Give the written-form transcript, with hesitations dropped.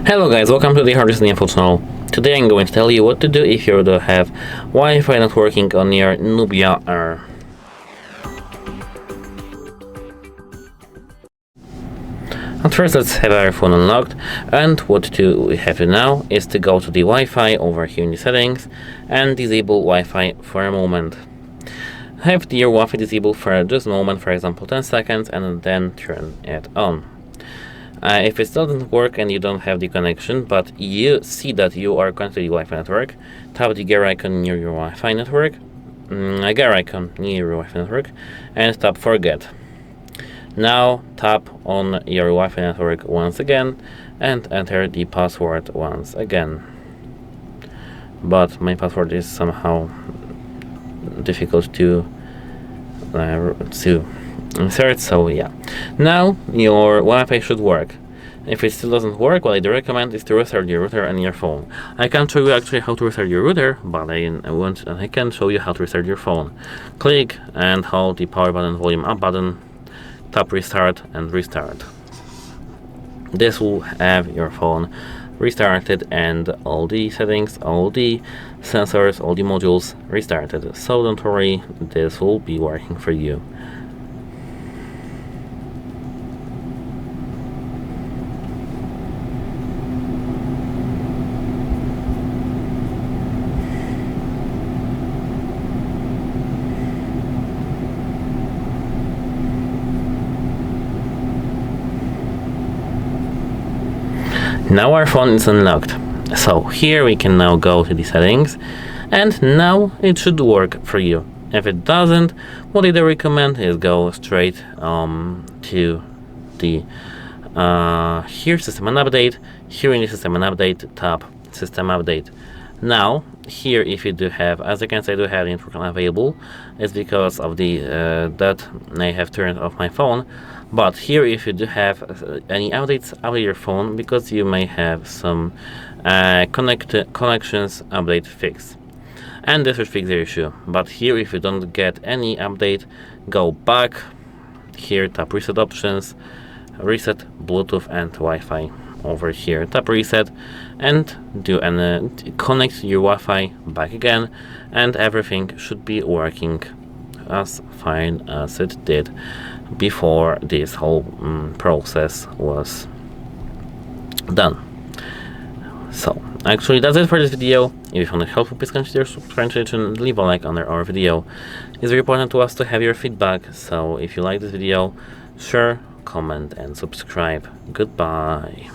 Hello guys, welcome to the HardReset.Info channel. Today I'm going to tell you what to do if you do have Wi-Fi not working on your NUBIA Air. At first, let's have our phone unlocked, and what we have to now is to go to the Wi-Fi over here in the settings and disable Wi-Fi for a moment. Have your Wi-Fi disabled for just a moment, for example 10 seconds, and then turn it on. If it doesn't work and you don't have the connection, but you see that you are connected to the Wi-Fi network, tap the gear icon near your Wi-Fi network, and tap forget. Now tap on your Wi-Fi network once again and enter the password once again. But my password is somehow difficult to insert, so yeah. Now your Wi-Fi should work. If it still doesn't work, what I do recommend is to restart your router and your phone. I can't show you actually how to restart your router, but I can show you how to restart your phone. Click and hold the power button, volume up button, tap restart and restart. This will have your phone restarted and all the settings, all the sensors, all the modules restarted. So don't worry, this will be working for you. Now our phone is unlocked, so here we can now go to the settings, and now it should work for you. If it doesn't, what I do recommend is go straight to the here system and update. Here in the system and update, tap system update. Now here, if you do have, as you can see, I do have network unavailable. It's because of the that I have turned off my phone. But here, if you do have any updates, update your phone, because you may have some connections update fix, and this will fix the issue. But here, if you don't get any update, go back here, tap reset options, reset Bluetooth and Wi-Fi. Over here, tap reset and do connect your Wi-Fi back again, and everything should be working as fine as it did before this whole process was done. So actually that's it for this video. If you found it helpful, please consider subscribing and leave a like under our video. It's very important to us to have your feedback, so if you like this video, share, comment and subscribe. Goodbye.